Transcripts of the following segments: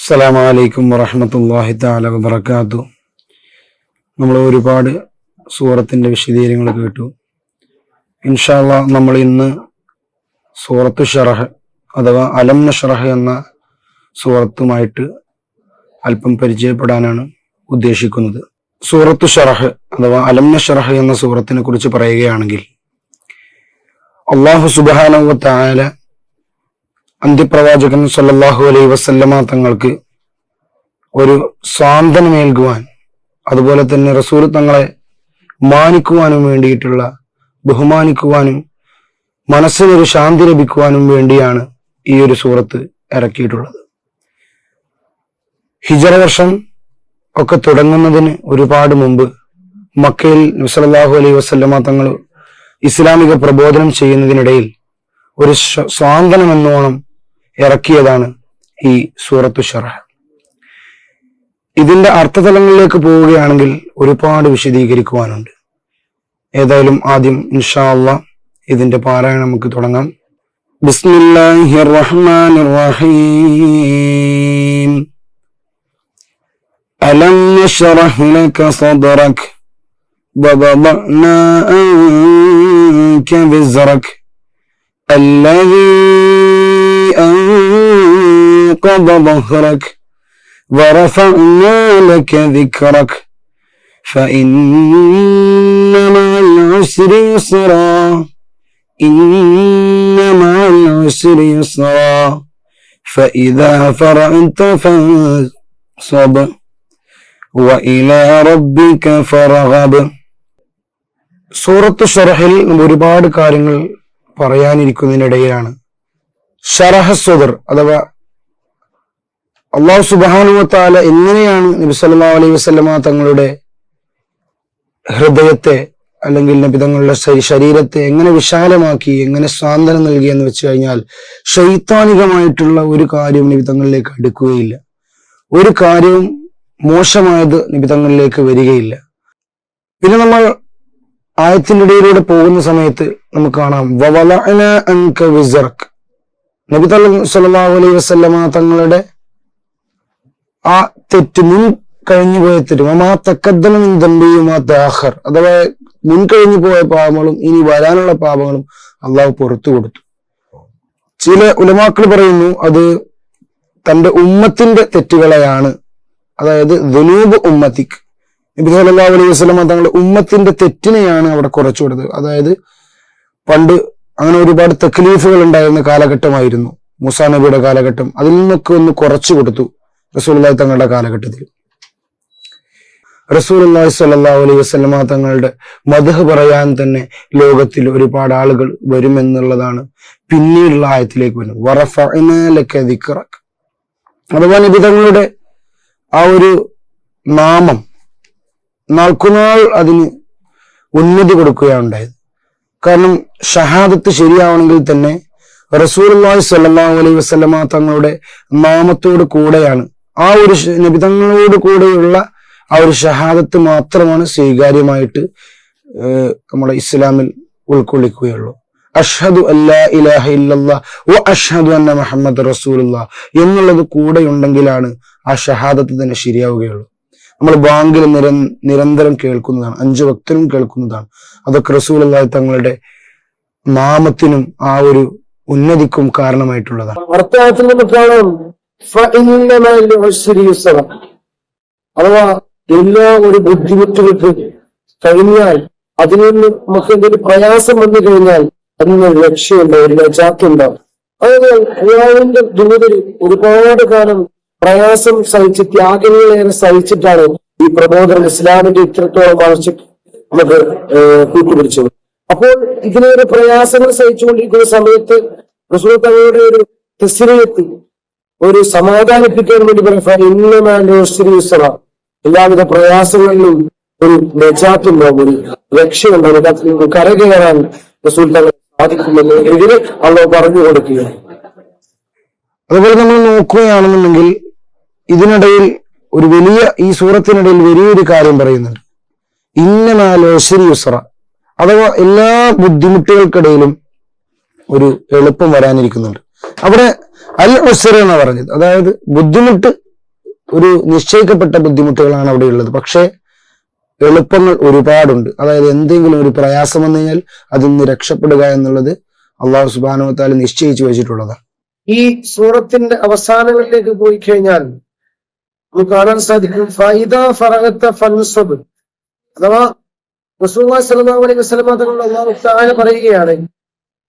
അസ്സലാമു അലൈക്കും വറഹ്മത്തുള്ളാഹി തആല വബറകാതുഹു. നമ്മൾ ഒരുപാട് സൂറത്തിന്റെ വിശദീകരണങ്ങൾ കേട്ടു. ഇൻഷാ അല്ലാഹ് നമ്മൾ ഇന്ന് സൂറത്തു ശറഹ് അഥവാ അലം നശ്റഹ് എന്ന സൂറത്തുമായിട്ട് അല്പം പരിചയപ്പെടാനാണ് ഉദ്ദേശിക്കുന്നത്. സൂറത്തു ശറഹ് അഥവാ അലം നശ്റഹ് എന്ന സൂറത്തിനെ കുറിച്ച് പറയുകയാണെങ്കിൽ, അല്ലാഹു സുബ്ഹാനഹു വ തആല അന്ത്യപ്രവാചകൻ സല്ലല്ലാഹു അലൈഹി വസല്ലമ തങ്ങൾക്ക് ഒരു സാന്ത്വനമേൽക്കുവാൻ, അതുപോലെ തന്നെ റസൂൽ തങ്ങളെ മാനിക്കുവാനും വേണ്ടിയിട്ടുള്ള, ബഹുമാനിക്കുവാനും മനസ്സിനൊരു ശാന്തി ലഭിക്കുവാനും വേണ്ടിയാണ് ഈ ഒരു സൂറത്ത് ഇറക്കിയിട്ടുള്ളത്. ഹിജറ വർഷം ഒക്കെ തുടങ്ങുന്നതിന് ഒരുപാട് മുമ്പ് മക്കയിൽ നബി സല്ലല്ലാഹു അലൈഹി വസല്ലമ തങ്ങൾ ഇസ്ലാമിക പ്രബോധനം ചെയ്യുന്നതിനിടയിൽ ഒരു സാന്ത്വനം എന്നോണം ഇറക്കിയതാണ് ഈ സൂറത്തു ശറഹ്. ഇതിന്റെ അർത്ഥതലങ്ങളിലേക്ക് പോവുകയാണെങ്കിൽ ഒരുപാട് വിശദീകരിക്കുവാനുണ്ട്. ഏതായാലും ആദ്യം ഇൻഷാ അല്ലാഹ് ഇതിന്റെ പാരായണം നമുക്ക് തുടങ്ങാം. ബിസ്മില്ലാഹിർ റഹ്മാനിർ റഹീം. അലം നശ്റഹ് ലക സദ്റക വവദഅനാ അൻക വിസ്റക الذي أنقض ظهرك ورفعنا لك ذكرك فإن مع العسر يسرا إن مع العسر يسرا فإذا فرغت فانصب وإلى ربك فارغب. സൂറത്തു ശറഹിൽ ഒരുപാട് കാര്യങ്ങൾ പറയാനിരിക്കുന്നതിനിടയിലാണ് ശറഹ് സ്വദർ അഥവാ അല്ലാഹു സുബ്ഹാനഹു വ തആല എങ്ങനെയാണ് നബി സല്ലല്ലാഹു അലൈഹി വസല്ലമ തങ്ങളുടെ ഹൃദയത്തെ അല്ലെങ്കിൽ നബി തങ്ങളുടെ ശരീരത്തെ എങ്ങനെ വിശാലമാക്കി, എങ്ങനെ സാന്ത്വനം നൽകി എന്ന് വെച്ച് കഴിഞ്ഞാൽ, ശൈത്താനികമായിട്ടുള്ള ഒരു കാര്യം നബി തങ്ങളിലേക്ക് അടുക്കുകയില്ല, ഒരു കാര്യവും മോശമായത് നബി തങ്ങളിലേക്ക് വരികയില്ല. പിന്നെ നമ്മൾ ആയത്തിന്റെ ഇടയിലൂടെ പോകുന്ന സമയത്ത് നമുക്ക് കാണാം വവദഅനാ അൻക വിസ്റക. നബി സല്ലല്ലാഹു അലൈഹി വസല്ലമ തങ്ങളുടെ ആ തെറ്റ്, മുൻ കഴിഞ്ഞു പോയ തെറ്റ്, വമാ തഖദ്ദമ മിൻ ദംബിഹി വമാ തഅഖർ, അഥവാ മുൻ കഴിഞ്ഞു പോയ പാപങ്ങളും ഇനി വരാനുള്ള പാപങ്ങളും അള്ളാഹു പുറത്തു കൊടുത്തു. ചില ഉലമാക്കൾ പറയുന്നു അത് തന്റെ ഉമ്മത്തിന്റെ തെറ്റുകളെയാണ്, അതായത് ദുനൂബ് ഉമ്മത്തിക്, നബി സല്ലല്ലാഹു അലൈഹി വസല്ലമ തങ്ങളുടെ ഉമ്മത്തിന്റെ തെറ്റിനെയാണ് അവിടെ കുറച്ചു കൊടുത്തത്. അതായത് പണ്ട് അങ്ങനെ ഒരുപാട് തക്ലീഫുകൾ ഉണ്ടായിരുന്ന കാലഘട്ടമായിരുന്നു മൂസാ നബിയുടെ കാലഘട്ടം. അതിൽ നിന്നൊക്കെ ഒന്ന് കുറച്ചു കൊടുത്തു റസൂലുള്ളാഹി തങ്ങളുടെ കാലഘട്ടത്തിൽ. റസൂലുള്ളാഹി സ്വല്ലല്ലാഹു അലൈഹി വസല്ലമ തങ്ങളുടെ മദ്ഹ് പറയാൻ തന്നെ ലോകത്തിൽ ഒരുപാട് ആളുകൾ വരുമെന്നുള്ളതാണ് പിന്നീടുള്ള ആയത്തിലേക്ക് വരുന്നത്. വറഫഅനാ ലക ദിക്റക, അഥവാ നബി തങ്ങളുടെ ആ ഒരു നാമം നാൾക്കുനാൾ അതിന് ഉന്നതി കൊടുക്കുകയാണ് ഉണ്ടായത്. കാരണം ഷഹാദത്ത് ശരിയാവണമെങ്കിൽ തന്നെ റസൂലുള്ളാഹി സ്വല്ലല്ലാഹു അലൈഹി വസല്ലമ തങ്ങളുടെ നാമത്തോട് കൂടെയാണ്, ആ ഒരു നബി തങ്ങളോട് കൂടെയുള്ള ആ ഒരു ഷഹാദത്ത് മാത്രമാണ് സ്വീകാര്യമായിട്ട് നമ്മുടെ ഇസ്ലാമിൽ ഉൾക്കൊള്ളിക്കുകയുള്ളൂ. അഷ്ഹദു അല്ലാ ഇലാഹ ഇല്ലല്ലാഹ് വ അഷ്ഹദു അന്ന മുഹമ്മദ് റസൂലുള്ളാഹ് എന്നുള്ളത് കൂടെ ഉണ്ടെങ്കിലാണ് ആ ഷഹാദത്ത് തന്നെ ശരിയാവുകയുള്ളൂ. നമ്മൾ ബാങ്കിൽ നിരന്തരം കേൾക്കുന്നതാണ്, 5 വക്തിലും കേൾക്കുന്നതാണ്. അതൊക്കെ റസൂലുള്ളാഹി തങ്ങളുടെ നാമത്തിനും ആ ഒരു ഉന്നതിക്കും കാരണമായിട്ടുള്ളതാണ്. അർത്ഥത്തിൽ നമുക്ക് കാണാം അഥവാ എല്ലാ ഒരു ബുദ്ധിമുട്ടുകൾക്ക് കഴിഞ്ഞാൽ, അതിൽ നിന്ന് നമുക്ക് എന്തെങ്കിലും പ്രയാസം വന്നു കഴിഞ്ഞാൽ അതിൽ നിന്ന് രക്ഷയുണ്ടാവും, ഒരു നജാത്തുണ്ടാവും. അതായത് അല്ലാഹുവിന്റെ ദൂതർ ഒരുപാട് കാലം പ്രയാസം സഹിച്ച്, ത്യാഗങ്ങളേറെ സഹിച്ചിട്ടാണ് ഈ പ്രബോധനം ഇസ്ലാമിന്റെ ഇത്രത്തോളം വളർച്ച നമുക്ക് കൂട്ടുപിടിച്ചത്. അപ്പോൾ ഇതിനേറെ പ്രയാസങ്ങൾ സഹിച്ചുകൊണ്ടിരിക്കുന്ന സമയത്ത് റസൂൽ തങ്ങളുടെ ഒരു തസ്രീയത്ത്, ഒരു സമാധാനിപ്പിക്കാൻ വേണ്ടി പറയാം, എല്ലാവിധ പ്രയാസങ്ങളിലും ഒരു നജാത്തുണ്ടാവും, ഒരു രക്ഷയുണ്ടാവും, അതിൽ നിന്ന് കരകയറാൻ റസൂൽ തങ്ങൾ സാധിക്കുമെന്ന് ഇതിന് അള്ളാഹു പറഞ്ഞു കൊടുക്കുകയാണ്. അതുപോലെ നമ്മൾ നോക്കുകയാണെന്നുണ്ടെങ്കിൽ ഇതിനിടയിൽ ഒരു വലിയ, ഈ സൂറത്തിനിടയിൽ വലിയൊരു കാര്യം പറയുന്നുണ്ട്. ഇന്ന മഅൽ ഉസ്രി യുസ്റ, അഥവാ എല്ലാ ബുദ്ധിമുട്ടുകൾക്കിടയിലും ഒരു എളുപ്പം വരാനിരിക്കുന്നുണ്ട്. അവിടെ അൽ ഉസ്ര എന്ന് പറഞ്ഞത്, അതായത് ബുദ്ധിമുട്ട് ഒരു നിശ്ചയിക്കപ്പെട്ട ബുദ്ധിമുട്ടുകളാണ് അവിടെ ഉള്ളത്. പക്ഷേ എളുപ്പങ്ങൾ ഒരുപാടുണ്ട്. അതായത് എന്തെങ്കിലും ഒരു പ്രയാസം വന്നു കഴിഞ്ഞാൽ അതിൽ നിന്ന് രക്ഷപ്പെടുക എന്നുള്ളത് അള്ളാഹു സുബ്ഹാനഹു വ തആല നിശ്ചയിച്ചു വെച്ചിട്ടുള്ളതാണ്. ഈ സൂറത്തിന്റെ അവസാനങ്ങളിലേക്ക് പോയി കഴിഞ്ഞാൽ നമുക്ക് കാണാൻ സാധിക്കും ഫൈദാ ഫറഗത ഫൻസബ്, അഥവാ റസൂലുള്ളാഹി സ്വല്ലല്ലാഹു അലൈഹി വസല്ലം തങ്ങൾ അല്ലാഹു തആല പറയുകയാണ്,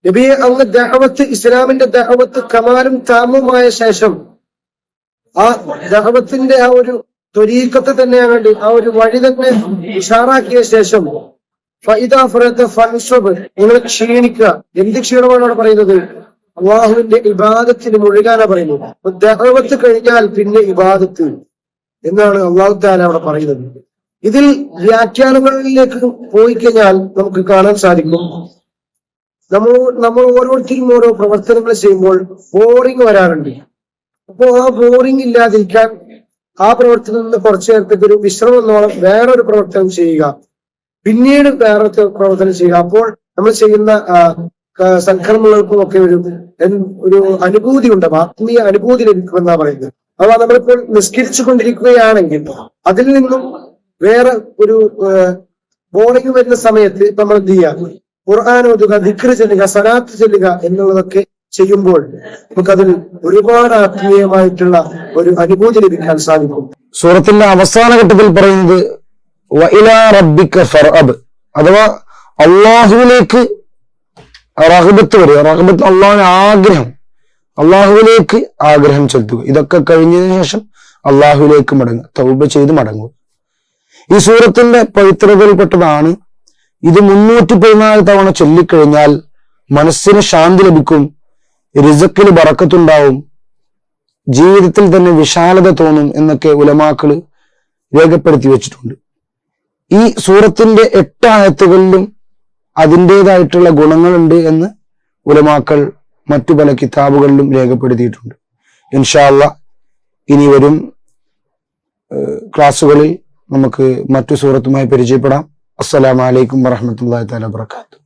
നബിയെ അങ്ങ് ദഅവത്ത്, ഇസ്ലാമിന്റെ ദഅവത്ത് കമാലും താമുമായ ശേഷം ആ ദഅവത്തിന്റെ ആ ഒരു ത്വരീഖത്ത് തന്നെ വേണ്ടി ആ ഒരു വഴി തന്നെ ഉഷാറാക്കിയ ശേഷം ഫൈദാ ഫറഗത ഫൻസബ്, നിങ്ങൾ ക്ഷീണിക്കുക. എന്ത് ക്ഷീണമാണ് അവിടെ പറയുന്നത്? അള്ളാഹുവിന്റെ ഇബാദത്തിന് മുഴുകാനാണ് പറയുന്നത്. അപ്പൊ ദഅവത്ത് കഴിഞ്ഞാൽ പിന്നെ ഇബാദത്ത് എന്നാണ് അള്ളാഹു തആല അവിടെ പറയുന്നത്. ഇതിൽ വ്യാഖ്യാനങ്ങളിലേക്ക് പോയി കഴിഞ്ഞാൽ നമുക്ക് കാണാൻ സാധിക്കും, നമ്മൾ ഓരോരുത്തരും ഓരോ പ്രവർത്തനങ്ങൾ ചെയ്യുമ്പോൾ ബോറിങ് വരാറുണ്ട്. അപ്പോ ആ ബോറിങ് ഇല്ലാതിരിക്കാൻ ആ പ്രവർത്തനം നിന്ന് കുറച്ചു നേരത്തേക്ക് ഒരു വിശ്രമം എന്നോളം വേറൊരു പ്രവർത്തനം ചെയ്യുക, പിന്നീട് വേറൊരു പ്രവർത്തനം ചെയ്യുക. അപ്പോൾ നമ്മൾ ചെയ്യുന്ന സൽക്കർമ്മങ്ങൾക്കും ഒക്കെ ഒരു അനുഭൂതി ഉണ്ടാവും, ആത്മീയ അനുഭൂതി ലഭിക്കുമെന്നാ പറയുന്നത്. അഥവാ നമ്മളിപ്പോൾ നിസ്കരിച്ചു കൊണ്ടിരിക്കുകയാണെങ്കിൽ അതിൽ നിന്നും വേറെ ഒരു ബോറിംഗ് വരുന്ന സമയത്ത് നമ്മൾ എന്ത് ചെയ്യുക? ഖുർആൻ ഓതുക, ദിക്ർ ചെല്ലുക, സലാത്ത് ചെല്ലുക എന്നുള്ളതൊക്കെ ചെയ്യുമ്പോൾ നമുക്കതിൽ ഒരുപാട് ആത്മീയമായിട്ടുള്ള ഒരു അനുഭൂതി ലഭിക്കാൻ സാധിക്കും. സൂറത്തിന്റെ അവസാന ഘട്ടത്തിൽ പറയുന്നത് വഇലാ റബ്ബിക ഫർഅബ്, അഥവാ അള്ളാഹുവിലേക്ക് റഗ്ബത്ത് വരിക. റഗ്ബത്ത് അള്ളാഹുവിന് ആഗ്രഹം, അള്ളാഹുവിലേക്ക് ആഗ്രഹം ചെലുത്തുക. ഇതൊക്കെ കഴിഞ്ഞതിന് ശേഷം അള്ളാഹുവിലേക്ക് മടങ്ങുക, തൗബ ചെയ്ത് മടങ്ങുക. ഈ സൂറത്തിന്റെ പവിത്രതയിൽപ്പെട്ടതാണ് ഇത്. 314 തവണ ചൊല്ലിക്കഴിഞ്ഞാൽ മനസ്സിന് ശാന്തി ലഭിക്കും, റിസക്കിൽ ബറക്കത്തുണ്ടാവും, ജീവിതത്തിൽ തന്നെ വിശാലത തോന്നും എന്നൊക്കെ ഉലമാക്കള് രേഖപ്പെടുത്തി വെച്ചിട്ടുണ്ട്. ഈ സൂറത്തിന്റെ 8 ആയത്തുകളിലും അതിൻ്റെതായിട്ടുള്ള ഗുണങ്ങളുണ്ട് എന്ന് ഉലമാക്കൾ മറ്റു പല കിതാബുകളിലും രേഖപ്പെടുത്തിയിട്ടുണ്ട്. ഇൻഷാ അല്ലാഹ് ഇനി വരും ക്ലാസ്സുകളിൽ നമുക്ക് മറ്റു സൂറത്തുമായി പരിചയപ്പെടാം. അസ്സലാമു അലൈക്കും വറഹ്മത്തുള്ളാഹി തആല വബറകാതുഹു.